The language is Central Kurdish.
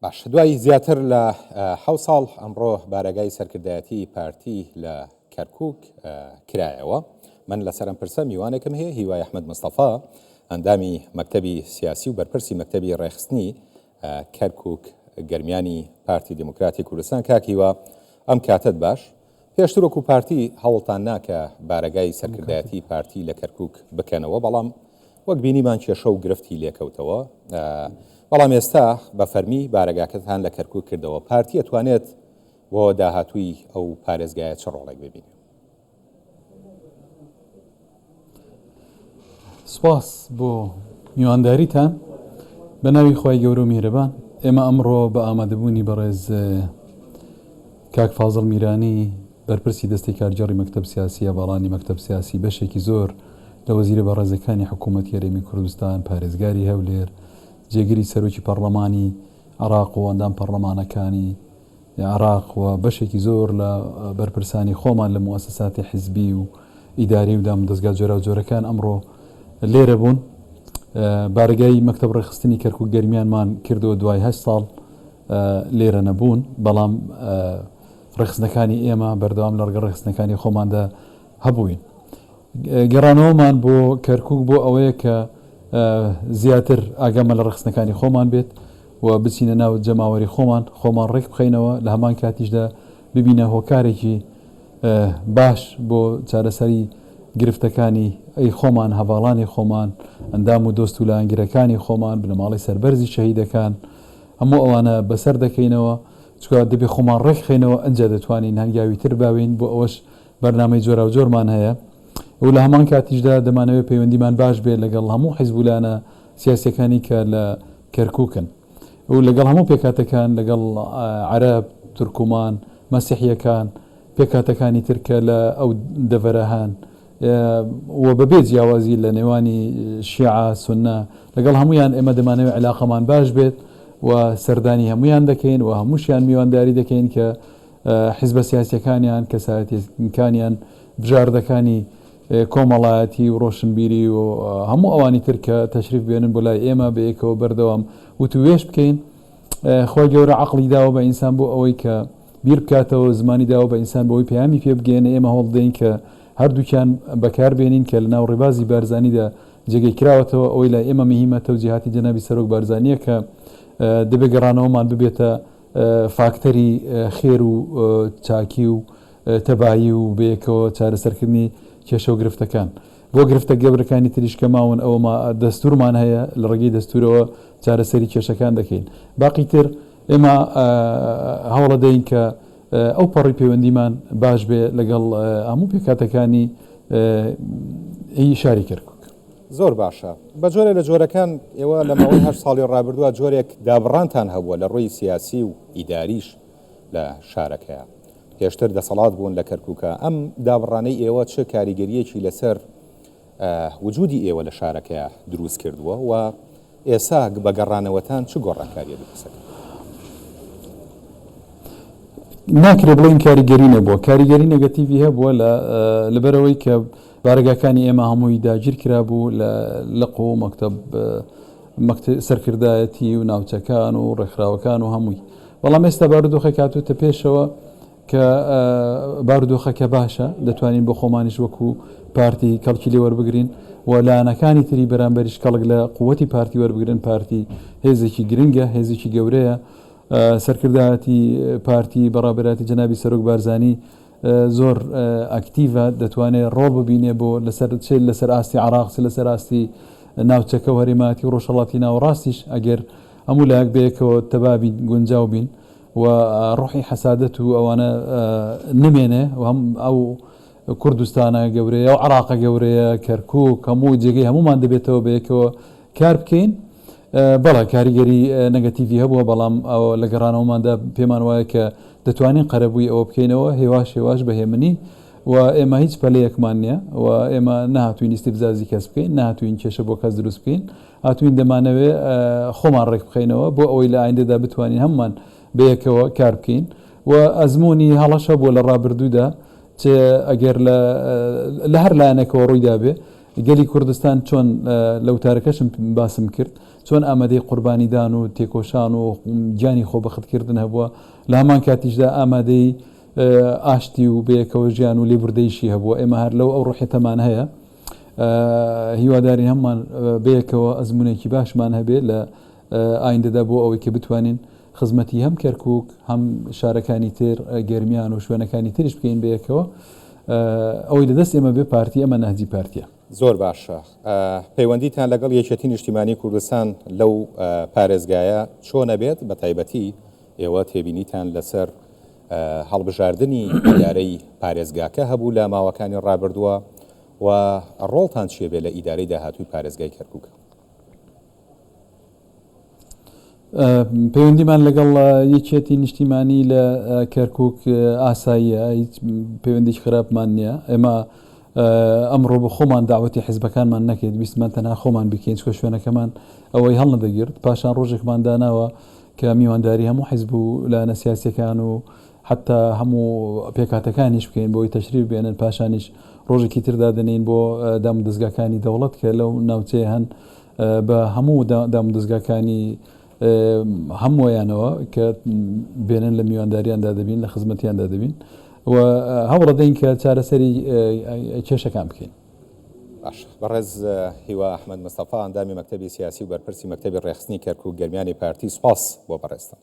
باش دوای زیاتر لە حەوت ساڵ ئەمڕۆ بارەگای سەرکردایەتی پارتی لە کەرکووک کرایەوە. من لەسەر ئەم پرسە میوانێکم هەیە، هیوای ئەحمەد مستەفا، ئەندامی مەکتەبی سیاسی و بەرپرسی مەکتەبی ڕێخستنی کەرکووک گەرمیانی پارتی دموکراتی کوردستان. کاکیوە ئەم کاتت باش، پێشتر وەکو پارتی هەوڵتان ناکە بارەگای سەرکردایەتی پارتی لە کەرکووک بکەنەوە، بەڵام وەک بینیمان کێشە و گرفتی لێکەوتەوە. بەڵام ئێستا بە فەرمی بارەگاکەتان لە کەرکووک کردەوە. پارتی ئەتوانێت بۆ داهاتووی ئەو پارێزگایە چ ڕۆڵێک ببینێت؟ سپاس بۆ میوانداریتان بە ناوی خۆی گەورە و میهرەبان. ئێمە ئەمڕۆ بە ئامادەبوونی بەڕێز کاک فازڵ میرانی بەرپرسی دەستی کارگەڕی مەکتەب سیاسیە باڵانی مەکتەب سیاسی بەشێکی زۆر لە وەزیرە بەڕێزەکانی حکوومەت هەرێمی کوردستان، پارێزگاری هەولێر، جێگیری سەرۆکی پەرلەمانی عراق و ئەندام پەرلەمانەکانی عراق و بەشێکی زۆر لە بەرپرسانی خۆمان لە موەسساتی حیزبی و ئیداری و دام دەستگا جۆرا و جۆرەکان ئەمڕۆ لێرە بوون. بارگای مەکتەب ڕێخستنی کەرکووک گەرمیانمان کردەوە دوای 8 ساڵ لێرە نەبوون، بەڵام ڕێخستنەکانی ئێمە بەردەوام لە ڕگە ڕێخستنەکانی خۆماندا هەبووین. گەڕانەوەمان بۆ کەرکووک بۆ ئەوەیە کە زیاتر ئاگامە لە ڕێخستنەکانی خۆمان بێت و بچینە ناو جەماوەری خۆمان ڕێک بخەینەوە، لە هەمان کاتیشدا ببینە هۆکارێکی باش بۆ چارەسەری گرفتەکانی ئەی خۆمان، هەواڵانی خۆمان، ئەندام و دۆست و لایەنگرەکانی خۆمان، بنەماڵی سەربەرزی شەهیدەکان، هەموو ئەوانە بەسەر دەکەینەوە، چکە دەبێ خۆمان ڕێک خەینەوە، ئەنجا دەتوانین هەنگاوی تر باوین. بۆ ئەوەش بەرنامەی جۆرا و جۆرمان هەیە و لە هەمان کاتیشدا دەمانەوێت پەیوەندیمان باش بێت لەگەڵ هەموو حیزبولانە سیاسیەکانی کە لە کەرکووکن و لەگەڵ هەموو پێکاتەکان، لەگەڵ عەرەب، تورکومان، مەسیحیەکان، پێکاتەکانی ترکە لە ئەو دەڤەرەهان و بەبێ جیاوازی لە نێوانی شیعە سونە، لەگەڵ هەمویان ئێمە دەمانەوێت علاقەمان باش بێت و سەردانی هەمویان دەکەین و هەمووشیان میوانداری دەکەین کە حیزبە سیاسیەکانیان، کەسایەتیەکانیان، بژاردەکانی کۆمەڵایەتی و ڕۆشنبیری و هەموو ئەوانی تر کە تەشریف بێنن بۆ لای ئێمە بەیەکەوە بەردەوام وتوێش بکەین. خۆی گەورە عەقڵی داوە بە ئینسان بۆ ئەوەی کە بیر بکاتەوە، زمانی داوە بە ئینسان بۆەوەی پەیامی پێ بگێنە. ئێمە هەوڵ دەین کە هەردووکیان بەکار بێنین کە لە ناو ڕێبازی بارزانیدا جێگەی کراوەتەوە. ئەوەی لای ئێمە مهمە تەوجیهاتی جەنابی سەرۆک بارزانیە کە دەبێ گەڕانەوەمان ببێتە فاکتەری خێر و چاکی و تەبایی و بەیەکەوە چارەسەرکردنی کێشە و گرفتەکان. بۆ گرفتە گەورەکانی تریش کە ماون ئەوەمە دەستورمان هەیە، لە ڕێگەی دەستورەوە چارەسەری کێشەکان دەکەین. باقی تر ئێمە هەوڵە دەین کە ئەو پەڕی پەیوەندیمان باش بێ لەگەڵ هەموو پێکاتەکانی شاری کەرکووک. زۆر باشە. بە جۆرە لە جۆرەکان ئێوە لە ماوەی 8 ساڵی ڕابردووە جۆرێک دابڕانتان هەبووە لە ڕووی سیاسی و ئیداریش لە شارەکەیە. پێشتر دەسەڵات بوون لە کەرکووکە. ئەم دابڕانەی ئێوە چه کاریگەریەکی لەسەر وجودی ئێوە لە شارەکەیە دروست کردووە و ئێستا بە گەڕانەوەتان چ گۆڕانکاریە دروستەکە؟ ناکرێ بڵین کاریگەری نەبووە، کاریگەری نەگەتیڤی هەبووە لەبەرەوەی کە بارگاکانی ئێمە هەمووی داگیر کرابوو لە قۆ مەکتەب سەرکردایەتی و ناوچەکان و ڕێکخراوەکان و هەمووی. بەڵام ئێستا بارودۆخێک هاتووتە پێشەوە کە بارودۆخەکە باشە، دەتوانین بۆ خۆمانیش وەکو پارتی کەڵکی لێ وەربگرین و لایەنەکانی تری بەرامبەریش کەڵک لە قووەتی پارتی وەربگرن. پارتی هێزێکی گرنگە، هێزێکی گەورەیە. سەرکردایەتی پارتی بەڕابەتی جەنابی سەرۆک بارزانی زۆر ئەکتیڤە، دەتوانێت ڕۆڵ ببینێ بۆ لەسەر ئاستی عراق، لەسەر ئاستی ناوچەکە و هەرێماتی و ڕۆژهەڵاتی ناوەڕاستیش ئەگەر هەموو لایەک بەیەکەوە تەبابی گونجاو بین و ڕوحی حەسادەت و ئەوانە نمێنێ و هەم ئەو کوردستانە گەورەیە و عراقە گەورەیە، کەرکووک، هەموو جێگەی هەمومان دەبێتەوە بەیەکەوە کار بکەین. بەڵێ کاریگەری نەگەتیڤی هەبووە، بەڵام لە گەڕانەوەماندا پێمان وایە کە دەتوانین قەرەبووی ئەوە بکەینەوە هێواش بەهێمنی و ئێمە هیچ پەلەیەکمان نییە و ئێمە نهاتوین ئیستیفزازی کەس بکەین، نهاتوین کێشە بۆ کەس دروست بکەین، هاتوین دەمانەوێ خۆمان ڕێک بخەینەوە بۆ ئەوەی لە ئایندەدا بتوانین هەمومان بەیەکەوە کار بکەین و ئەزمموی هەڵەشە بۆ لە ڕابردوودا ئەگەر لە هەر لایەنێکەوە ڕوویدا بێ گەلی کوردستان چۆن لەوتارەکەشم باسم کرد چۆن ئامادەی قوربانیدان و تێکۆشان و گیانی خۆ بەختکردن هەبووە لە هەمان کاتیشدا ئامادەی ئاشتی و بەیەکەوە ژیان و لێبوردەیشی هەبووە ئێمە هەر لەو ئەو ڕوحێتەمان هەیە هیواداری هەممان بەیەکەوە ئەزمونێکی باشمان هەبێت لە ئایندەدا بۆ ئەوەی کە بتوانین خزمەتی هەم کەرکووک هەم شارەکانی تر گەرمیان و شوێنەکانی تریش بکەین بەیەکەوە ئەوەی لەدەست ئێمە بێ پارتی ئەمە نەهجی پارتیە. زۆر باشە پەیوەندیتان لەگەڵ یەکێتی نیشتیمانی کوردستان لەو پارێزگایە چۆنە بێت بە تایبەتی ئێوە تێبینیتان لەسەر هەڵبژاردننی ئیدارەی پارێزگاکە هەبوو لە ماوەکانی ڕابردووە و ڕۆڵتان چێ بێت لە ئیدارەی داهاتووی پارێزگای کەرکووک؟ پەیوەندیمان لەگەڵ یەکێتی نیشتیمانی لە کەرکووک ئاساییە هیچ پەیوەندیش خراپمان نییە ئێمە ئەمڕۆ بە خۆمان داوەتی حیزبەکانمان نەکەیت ویستمان تەنها خۆمان بکەین چکە شوێنەکەمان ئەوەی هەڵ نەدەگرت پاشان ڕۆژێکمان داناوە کە میوانداری هەموو حیزب و لایەنە سیاسیەکان و حتا هەموو پێکاتەکانیش بکەین بۆی تەشریف بێنن پاشانیش ڕۆژێکی تردا دەنین بۆ دام دەستگاکانی دەوڵەت کە لەو ناوچەیە هەن بە هەموو دام دەستگاکانی هەموویانەوە کە بێنن لە میوانداریاندا دەبین لە خزمەتیاندا دەبین و هەوڵەدەین کە چارەسەری کێشەکان بکەین. باش بەڕێز هیوا ئەحمەد مستەفا ئەندامی مەکتەبی سیاسی و بەرپرسی مەکتەبی ڕێخستنی کەرکووک گەرمیانی پارتی سوپاس بۆ بەڕێستان.